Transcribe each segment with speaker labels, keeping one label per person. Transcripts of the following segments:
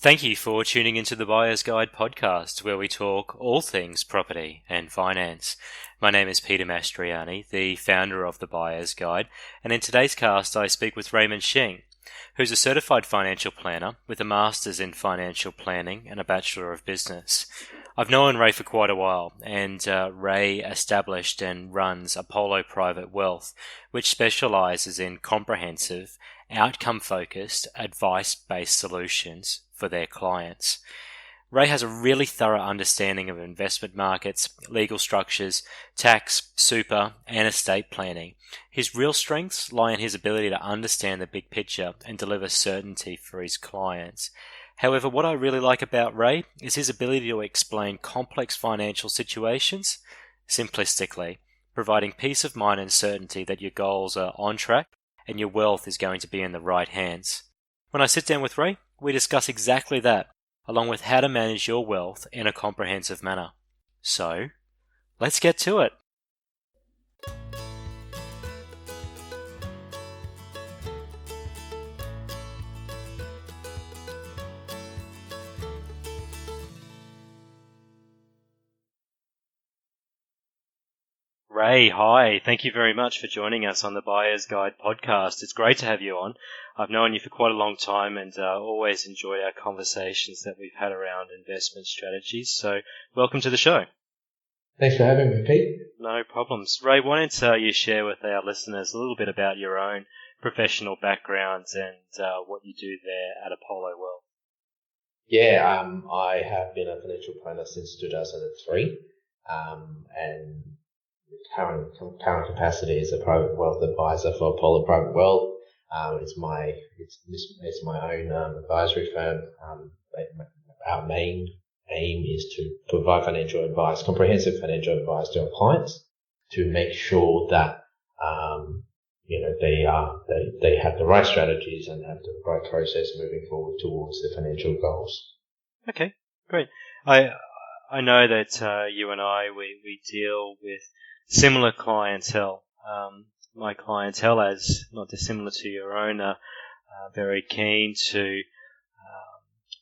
Speaker 1: Thank you for tuning into the Buyer's Guide podcast, where we talk all things property and finance. My name is Peter Mastriani, the founder of the Buyer's Guide, and in today's cast I speak with Raymond Shing, who's a certified financial planner with a master's in financial planning and a Bachelor of Business. I've known Ray for quite a while, and Ray established and runs Apollo Private Wealth, which specialises in comprehensive, outcome-focused, advice-based solutions for their clients. Ray has a really thorough understanding of investment markets, legal structures, tax, super, and estate planning. His real strengths lie in his ability to understand the big picture and deliver certainty for his clients. However, what I really like about Ray is his ability to explain complex financial situations simplistically, providing peace of mind and certainty that your goals are on track and your wealth is going to be in the right hands. When I sit down with Ray, we discuss exactly that, along with how to manage your wealth in a comprehensive manner. So, let's get to it. Ray, hi. Thank you very much for joining us on the Buyer's Guide podcast. It's great to have you on. I've known you for quite a long time and always enjoyed our conversations that we've had around investment strategies. So welcome to the show.
Speaker 2: Thanks for having me, Pete.
Speaker 1: No problems. Ray, why don't you share with our listeners a little bit about your own professional backgrounds and what you do there at Apollo Wealth?
Speaker 2: Yeah, I have been a financial planner since 2003, and current capacity is a private wealth advisor for Apollo Private Wealth. It's my own advisory firm. Our main aim is to provide financial advice, comprehensive financial advice to our clients, to make sure that they have the right strategies and have the right process moving forward towards their financial goals.
Speaker 1: Okay, great. I know that you and I we deal with similar clientele. My clientele, as not dissimilar to your own, are very keen to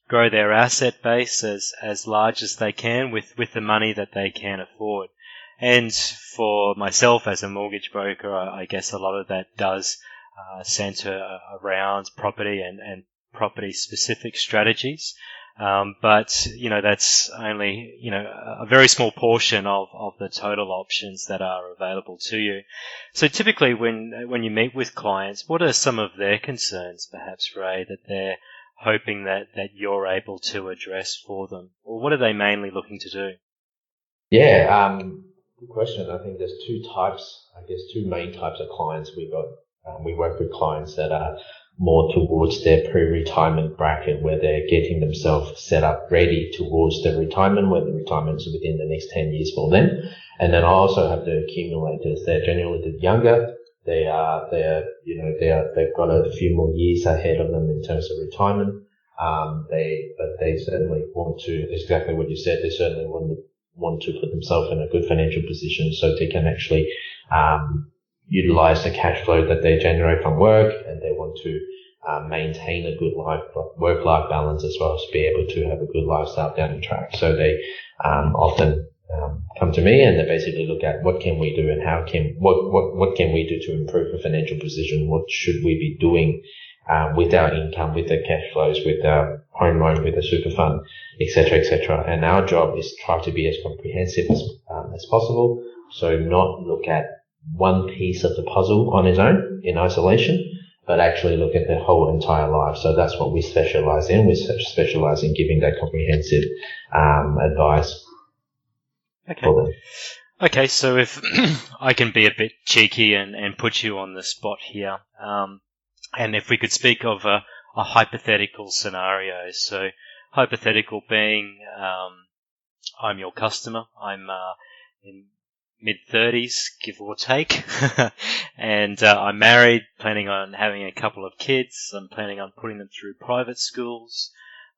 Speaker 1: grow their asset base as large as they can with the money that they can afford. And for myself as a mortgage broker, I guess a lot of that does center around property and property-specific strategies. But that's only, a very small portion of the total options that are available to you. So typically when you meet with clients, what are some of their concerns, perhaps, Ray, that they're hoping that you're able to address for them? Or what are they mainly looking to do?
Speaker 2: Yeah, good question. I think there's two main types of clients we got. We work with clients that are more towards their pre-retirement bracket, where they're getting themselves set up ready towards the retirement, where the retirement is within the next 10 years for them. And then I also have the accumulators. They're generally the younger. They've got a few more years ahead of them in terms of retirement. But they certainly want to, exactly what you said, they certainly want to put themselves in a good financial position so they can actually, utilize the cash flow that they generate from work, and they want to maintain a good work-life balance, as well as be able to have a good lifestyle down the track. So they often come to me and they basically look at what can we do and what can we do to improve the financial position? What should we be doing with our income, with the cash flows, with our home loan, with the super fund, etc., etc. And our job is to try to be as comprehensive as possible. So not look at one piece of the puzzle on its own in isolation, but actually look at the whole entire life. So that's what we specialize in. We specialize in giving that comprehensive advice for them.
Speaker 1: Okay, so if I can be a bit cheeky and put you on the spot here, and if we could speak of a hypothetical scenario. So hypothetical being I'm your customer. I'm in mid-30s, give or take, and I'm married, planning on having a couple of kids. I'm planning on putting them through private schools.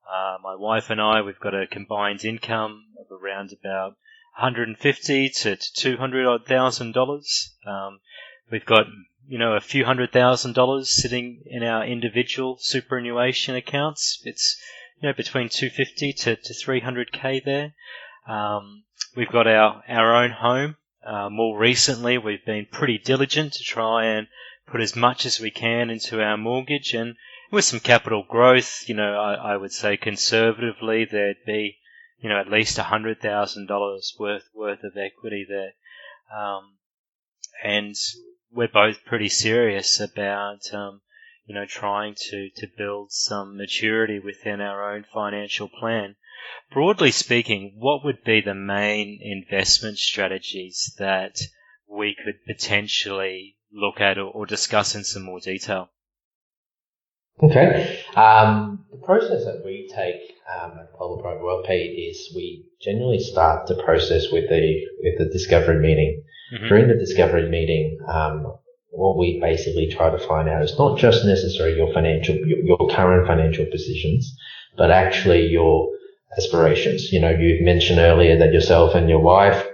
Speaker 1: My wife and I, we've got a combined income of around about $150 to $200,000. We've got a few $100,000 sitting in our individual superannuation accounts. It's between 250 to 300k there. We've got our own home. More recently, we've been pretty diligent to try and put as much as we can into our mortgage, and with some capital growth, I would say conservatively there'd be, at least $100,000 worth of equity there. And we're both pretty serious about, trying to build some maturity within our own financial plan. Broadly speaking, what would be the main investment strategies that we could potentially look at or discuss in some more detail?
Speaker 2: Okay. The process that we take at Polar Private Wealth Pete is we generally start the process with the discovery meeting. Mm-hmm. During the discovery meeting, what we basically try to find out is not just necessarily your current financial positions, but actually your aspirations. You've mentioned earlier that yourself and your wife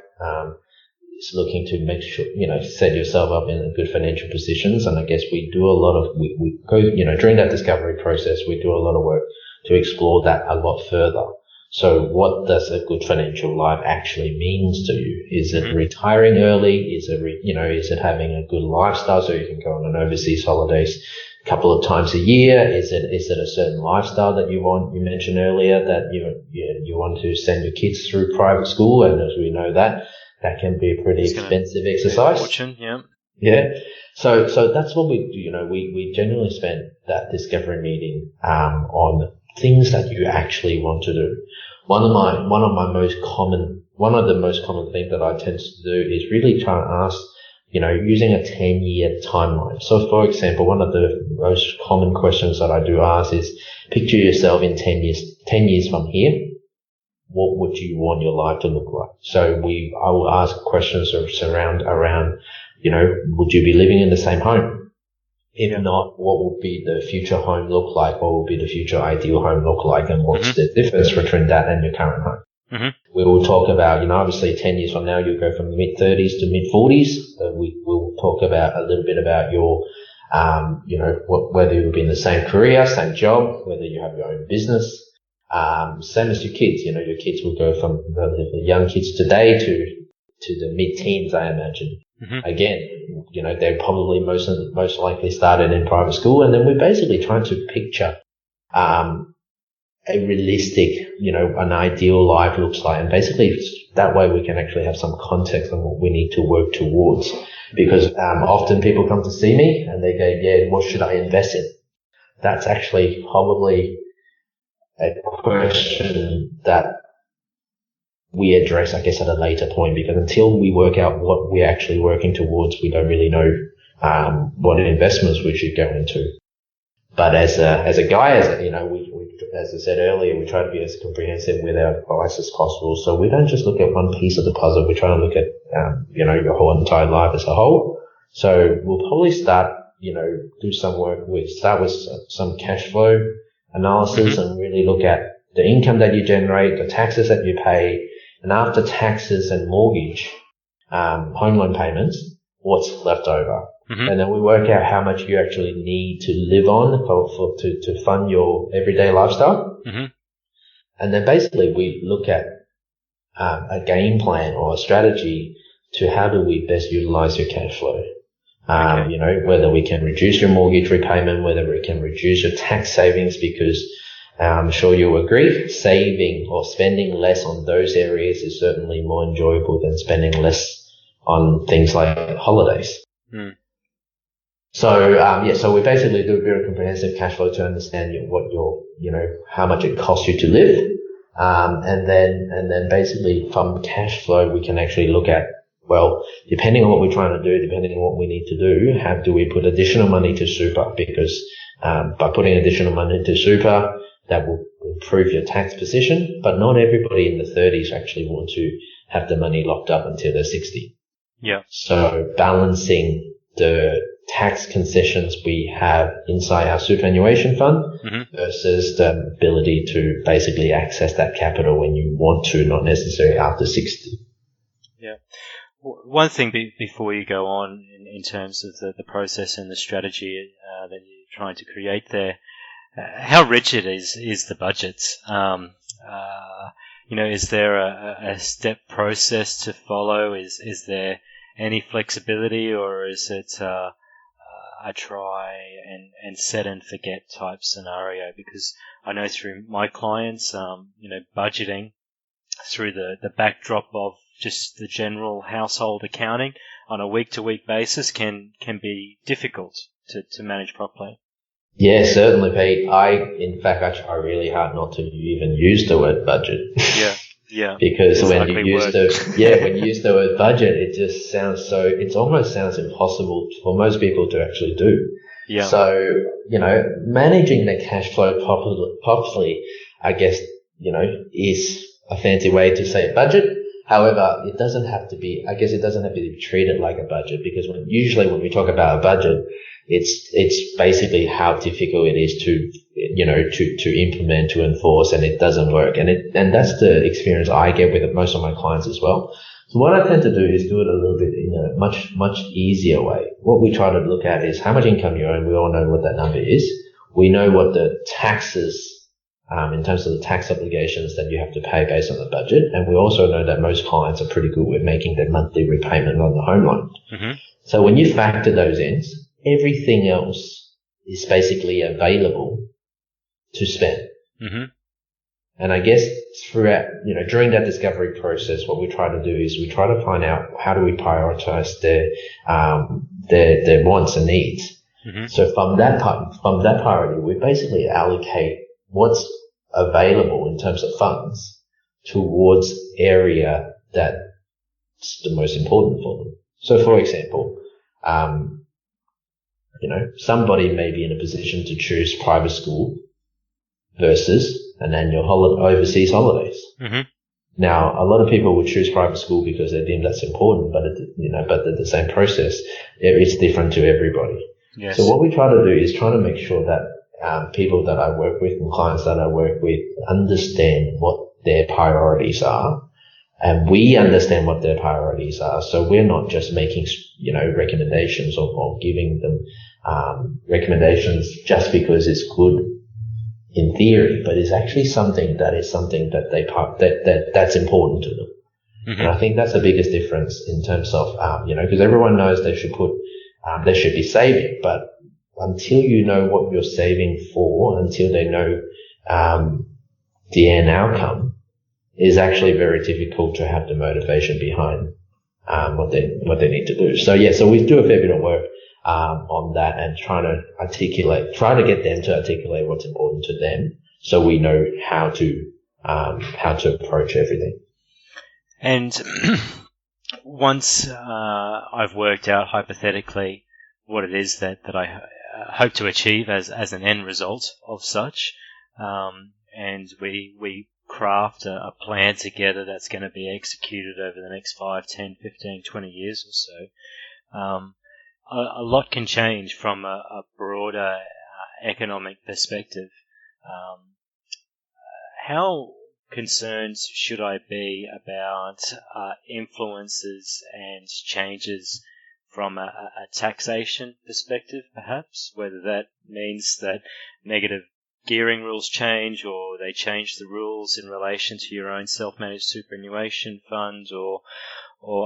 Speaker 2: is looking to make sure, set yourself up in good financial positions. And I guess we do a lot of, we go, during that discovery process, we do a lot of work to explore that a lot further. So what does a good financial life actually means to you? Is it retiring early? Is it, is it having a good lifestyle so you can go on an overseas holidays a couple of times a year? Is it a certain lifestyle that you want? You mentioned earlier that you want to send your kids through private school, and as we know that can be a pretty expensive exercise.
Speaker 1: Fortune, yeah.
Speaker 2: Yeah. So that's what we do. We generally spend that discovery meeting on things that you actually want to do. One of the most common things that I tend to do is really try and ask, using a 10-year timeline. So for example, one of the most common questions that I do ask is, picture yourself in 10 years from here. What would you want your life to look like? So I will ask questions around, would you be living in the same home? If not, what would be the future home look like? What would be the future ideal home look like? And what's the difference between that and your current home? Mm-hmm. We will talk about, obviously 10 years from now, you'll go from mid-30s to mid-40s. We will talk about a little bit about your, whether you'll be in the same career, same job, whether you have your own business. Same as your kids, your kids will go from relatively young kids today to the mid-teens, I imagine. Mm-hmm. Again, they're probably most likely started in private school, and then we're basically trying to picture a realistic, an ideal life looks like, and basically that way we can actually have some context on what we need to work towards. Because often people come to see me and they go, "Yeah, what should I invest in?" That's actually probably a question that we address, I guess, at a later point, because until we work out what we're actually working towards, we don't really know what investments we should go into. But as a guy, as I said earlier, we try to be as comprehensive with our advice as possible. So we don't just look at one piece of the puzzle. We try to look at your whole entire life as a whole. So we'll probably start, do some work. We start with some cash flow analysis and really look at the income that you generate, the taxes that you pay, and after taxes and mortgage, home loan payments, what's left over. Mm-hmm. And then we work out how much you actually need to live on to fund your everyday lifestyle. Mm-hmm. And then basically we look at a game plan or a strategy to how do we best utilize your cash flow. Whether we can reduce your mortgage repayment, whether we can reduce your tax savings, because I'm sure you'll agree, saving or spending less on those areas is certainly more enjoyable than spending less on things like holidays. Mm. So we basically do a very comprehensive cash flow to understand how much it costs you to live. And then basically from cash flow, we can actually look at, well, depending on what we're trying to do, depending on what we need to do, how do we put additional money to super? Because, by putting additional money to super, that will improve your tax position, but not everybody in the 30s actually want to have the money locked up until they're 60.
Speaker 1: Yeah.
Speaker 2: So balancing the tax concessions we have inside our superannuation fund versus the ability to basically access that capital when you want to, not necessarily after 60.
Speaker 1: Yeah. One thing before you go on in terms of the process and the strategy that you're trying to create there, how rigid is the budget? Is there a step process to follow? Is there any flexibility, or is it a try and set and forget type scenario? Because I know through my clients, budgeting through the backdrop of just the general household accounting on a week-to-week basis can be difficult to manage properly.
Speaker 2: Yeah, certainly, Pete. In fact, I try really hard not to even use the word budget.
Speaker 1: Yeah.
Speaker 2: Because when you use the word budget, it almost sounds impossible for most people to actually do.
Speaker 1: Yeah.
Speaker 2: So, managing the cash flow properly, I guess, is a fancy way to say budget. However, it doesn't have to be treated like a budget, because usually when we talk about a budget, it's basically how difficult it is to implement, to enforce, and it doesn't work. And that's the experience I get with most of my clients as well. So what I tend to do is do it a little bit in a much, much easier way. What we try to look at is how much income you earn. We all know what that number is. We know what the taxes, in terms of the tax obligations that you have to pay based on the budget. And we also know that most clients are pretty good with making their monthly repayment on the home loan.
Speaker 1: Mm-hmm.
Speaker 2: So when you factor those in, everything else is basically available to spend.
Speaker 1: Mm-hmm.
Speaker 2: And I guess throughout, during that discovery process, what we try to do is we try to find out how do we prioritize their wants and needs.
Speaker 1: Mm-hmm.
Speaker 2: So from that priority, we basically allocate what's available in terms of funds towards area that's the most important for them. So for example, somebody may be in a position to choose private school versus an annual overseas holidays.
Speaker 1: Mm-hmm.
Speaker 2: Now, a lot of people would choose private school because they deem that's important, but the same process, it's different to everybody.
Speaker 1: Yes.
Speaker 2: So what we try to do is try to make sure that people that I work with and clients that I work with understand what their priorities are, and we understand what their priorities are. So we're not just making, recommendations or giving them recommendations just because it's good in theory, but it's actually something that that's important to them. Mm-hmm. And I think that's the biggest difference in terms of, because everyone knows they should be saving, but until you know what you're saving for, until they know the end outcome, is actually very difficult to have the motivation behind what they need to do. So we do a fair bit of work on that and try to get them to articulate what's important to them, so we know how to approach everything.
Speaker 1: And once I've worked out hypothetically what it is that I hope to achieve as an end result of such, and we craft a plan together that's going to be executed over the next 5, 10, 15, 20 years or so, a lot can change from a broader economic perspective. How concerned should I be about influences and changes from a taxation perspective, perhaps, whether that means that negative gearing rules change, or they change the rules in relation to your own self-managed superannuation fund, or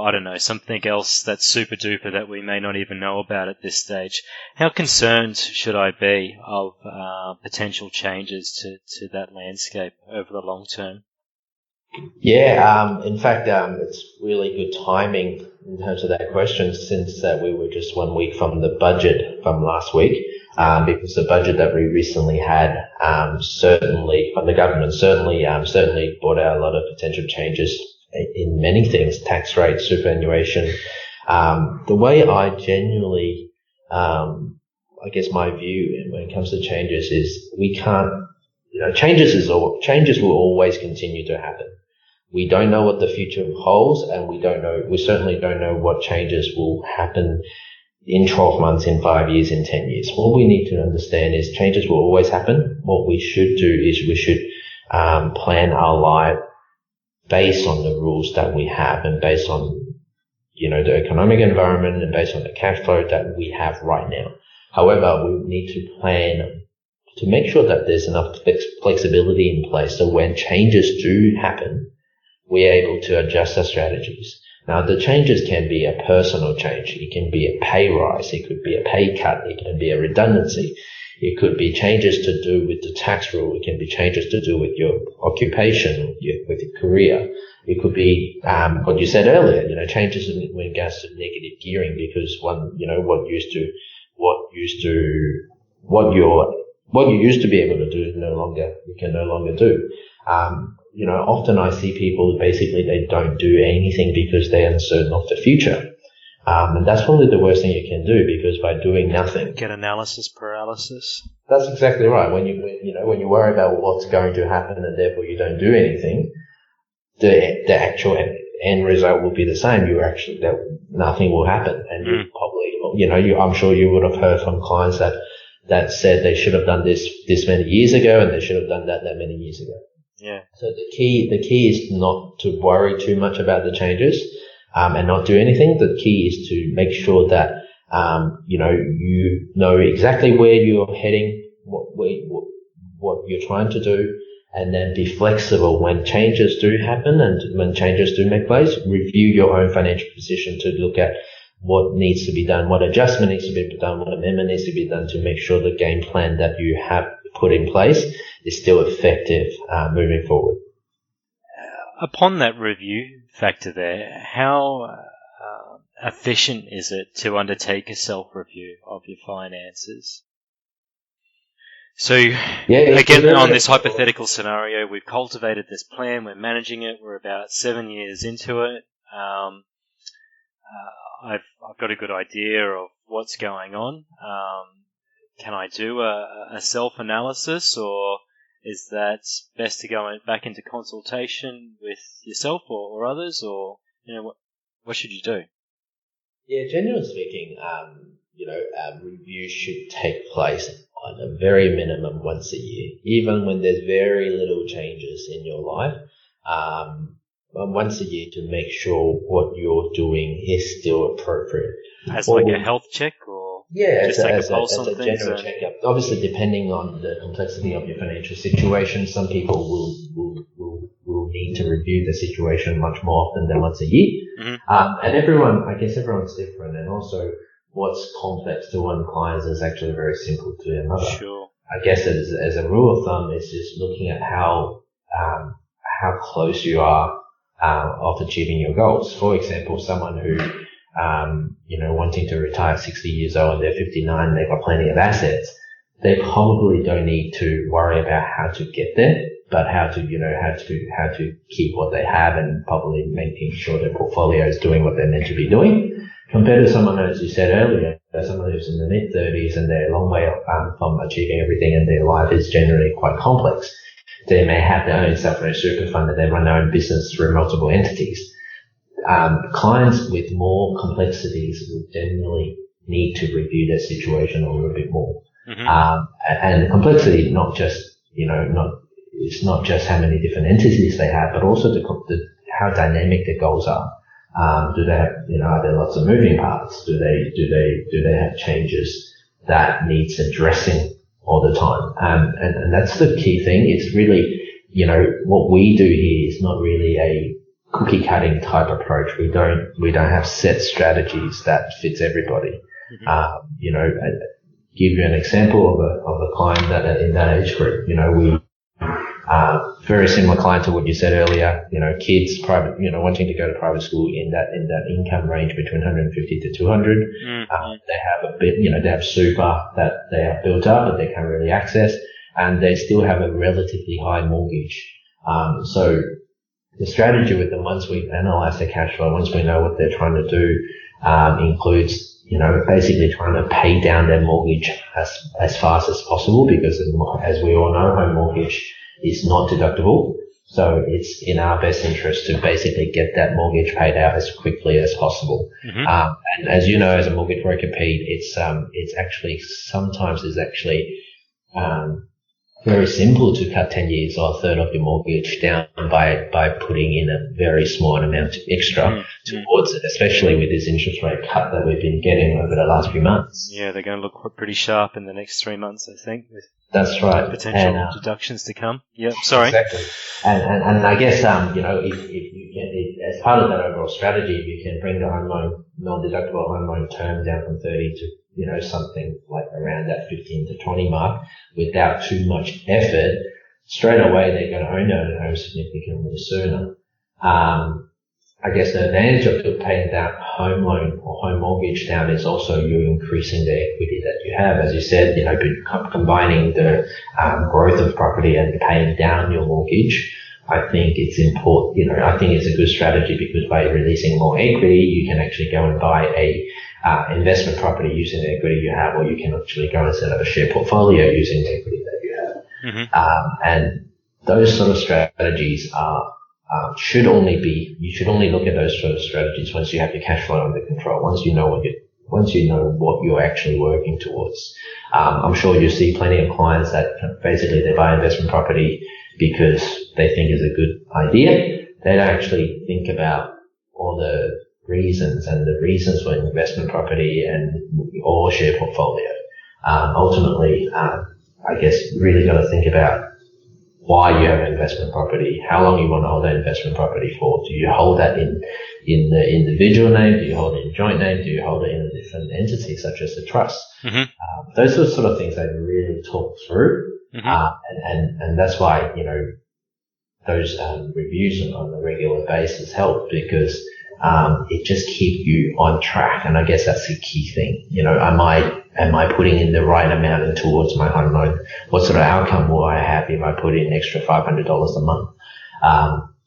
Speaker 1: I don't know, something else that's super duper that we may not even know about at this stage. How concerned should I be of potential changes to that landscape over the long term?
Speaker 2: Yeah, in fact, it's really good timing in terms of that question, since we were just 1 week from the budget from last week, because the budget that we recently had, certainly from the government, certainly brought out a lot of potential changes in many things: tax rates, superannuation. The way I genuinely, I guess my view when it comes to changes is we can't, changes will always continue to happen. We don't know what the future holds, and we certainly don't know what changes will happen in 12 months, in 5 years, in 10 years. What we need to understand is changes will always happen. What we should do is we should plan our life based on the rules that we have, and based on, the economic environment, and based on the cash flow that we have right now. However, we need to plan to make sure that there's enough flexibility in place so when changes do happen, we're able to adjust our strategies. Now, the changes can be a personal change. It can be a pay rise. It could be a pay cut. It can be a redundancy. It could be changes to do with the tax rule. It can be changes to do with your occupation, with your career. It could be what you said earlier, changes in regards to negative gearing, because what you used to be able to do you can no longer do. Often I see people basically they don't do anything because they're uncertain of the future. And that's probably the worst thing you can do, because by doing nothing,
Speaker 1: get analysis paralysis.
Speaker 2: That's exactly right. When you worry about what's going to happen and therefore you don't do anything, the actual end result will be the same. Nothing will happen, and you probably, I'm sure you would have heard from clients that said they should have done this many years ago and they should have done that many years ago.
Speaker 1: Yeah.
Speaker 2: So the key is not to worry too much about the changes, and not do anything. The key is to make sure that, you know exactly where you're heading, what you're trying to do, and then be flexible when changes do happen and when changes do make place. Review your own financial position to look at what needs to be done, what adjustment needs to be done, what amendment needs to be done to make sure the game plan that you have put in place is still effective moving forward.
Speaker 1: Upon that review factor there, how efficient is it to undertake a self-review of your finances? So, again, on this hypothetical scenario, we've cultivated this plan, we're managing it, we're about 7 years into it. I've got a good idea of what's going on. Can I do a self-analysis, or is that best to go back into consultation with yourself or others, or what should you do?
Speaker 2: Yeah, generally speaking, review should take place on a very minimum once a year, even when there's very little changes in your life. Once a year to make sure what you're doing is still appropriate.
Speaker 1: As like a health check, or just take a pulse on things?
Speaker 2: General checkup. Obviously, depending on the complexity of your financial situation, some people will need to review the situation much more often than once a year. Mm-hmm. And everyone's different, and also what's complex to one client is actually very simple to another.
Speaker 1: Sure.
Speaker 2: I guess as a rule of thumb, it's just looking at how close you are of achieving your goals. For example, someone who, wanting to retire at 60 years old, they're 59, they've got plenty of assets. They probably don't need to worry about how to get there, but how to keep what they have and probably making sure their portfolio is doing what they're meant to be doing. Compared to someone, as you said earlier, someone who's in the mid-30s and they're a long way from achieving everything, and their life is generally quite complex. They may have their own self-managed super fund, and they run their own business through multiple entities. Clients with more complexities will generally need to review their situation a little bit more. Mm-hmm. And complexity, it's not just how many different entities they have, but also how dynamic their goals are. Do they have, are there lots of moving parts? Do they have changes that needs addressing all the time? And that's the key thing. It's really, what we do here is not really a cookie cutting type approach. We don't have set strategies that fits everybody. Mm-hmm. Give you an example of a client that in that age group, very similar client to what you said earlier, kids private, wanting to go to private school in that income range between 150 to 200. Mm-hmm. They have a bit, they have super that they have built up, but they can't really access, and they still have a relatively high mortgage. So the strategy with them, once we analyze their cash flow, once we know what they're trying to do, includes, basically trying to pay down their mortgage as fast as possible, because as we all know, home mortgage is not deductible. So it's in our best interest to basically get that mortgage paid out as quickly as possible. Mm-hmm. And as you know, as a mortgage broker, Pete, it's actually very simple to cut 10 years or a third of your mortgage down by putting in a very small amount extra towards it, especially with this interest rate cut that we've been getting over the last few months.
Speaker 1: Yeah, they're going to look pretty sharp in the next 3 months, I think.
Speaker 2: That's right.
Speaker 1: Potential deductions to come. Yep. Sorry.
Speaker 2: Exactly. And I guess, if you can, as part of that overall strategy, if you can bring the home loan, non-deductible home loan term down from 30 to, something like around that 15 to 20 mark without too much effort, straight away they're going to own their own home significantly sooner. I guess the advantage of paying down home loan or home mortgage down is also you increasing the equity that you have. As you said, combining the growth of property and paying down your mortgage, I think it's important. I think it's a good strategy because by releasing more equity, you can actually go and buy a investment property using the equity you have, or you can actually go and set up a share portfolio using the equity that you have.
Speaker 1: Mm-hmm.
Speaker 2: And those sort of strategies are should only look at those sort of strategies once you have your cash flow under control. Once you know what you're actually working towards. I'm sure you see plenty of clients that basically they buy investment property because they think it's a good idea. They don't actually think about all the reasons for investment property or share portfolio. Ultimately, I guess really got to think about why you have an investment property, how long you want to hold that investment property for. Do you hold that in the individual name? Do you hold it in joint name? Do you hold it in a different entity such as a trust?
Speaker 1: Mm-hmm.
Speaker 2: Those are sort of things they really talk through.
Speaker 1: Mm-hmm.
Speaker 2: And that's why, those reviews on a regular basis help because it just keeps you on track. And I guess that's the key thing. Am I putting in the right amount in towards my home loan? What sort of outcome will I have if I put in an extra $500 a month?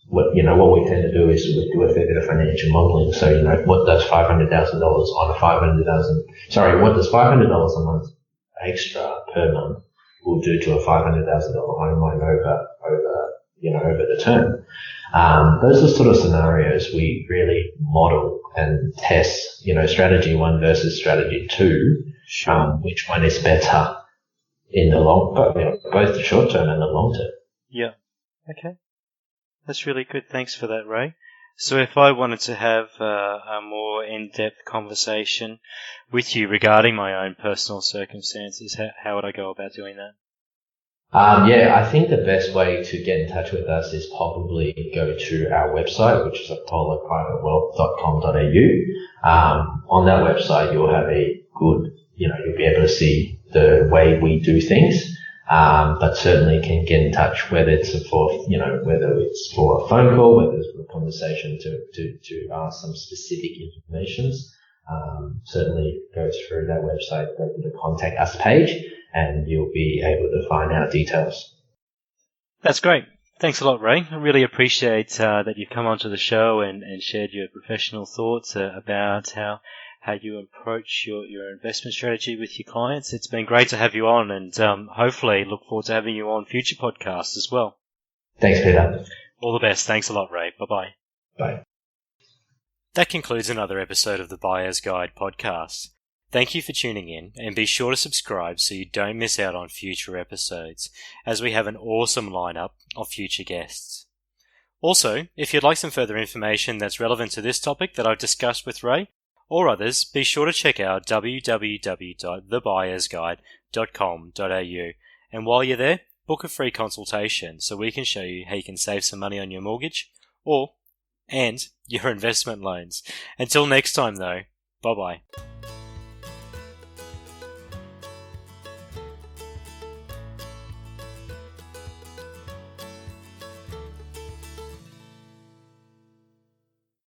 Speaker 2: What we tend to do is we do a fair bit of financial modeling. So, what does $500,000 what does $500 a month extra per month will do to a $500,000 home loan over the term? Those are sort of scenarios we really model and test, strategy 1 versus strategy 2.
Speaker 1: Sure.
Speaker 2: Which one is better in the both the short term and the long term.
Speaker 1: Yeah. Okay. That's really good. Thanks for that, Ray. So if I wanted to have a more in-depth conversation with you regarding my own personal circumstances, how would I go about doing that?
Speaker 2: I think the best way to get in touch with us is probably go to our website, which is apolloprivatewealth.com.au. On that website, you'll have a good, you'll be able to see the way we do things. But certainly can get in touch, whether it's for a phone call, whether it's for a conversation to ask some specific information. Certainly go through that website, go to the contact us page, and you'll be able to find out details.
Speaker 1: That's great. Thanks a lot, Ray. I really appreciate that you've come onto the show and shared your professional thoughts about how you approach your investment strategy with your clients. It's been great to have you on, and hopefully look forward to having you on future podcasts as well.
Speaker 2: Thanks, Peter.
Speaker 1: All the best. Thanks a lot, Ray. Bye-bye.
Speaker 2: Bye.
Speaker 1: That concludes another episode of the Buyer's Guide podcast. Thank you for tuning in, and be sure to subscribe so you don't miss out on future episodes, as we have an awesome lineup of future guests. Also, if you'd like some further information that's relevant to this topic that I've discussed with Ray, or others, be sure to check out www.thebuyersguide.com.au, and while you're there, book a free consultation so we can show you how you can save some money on your mortgage and your investment loans. Until next time though, bye bye.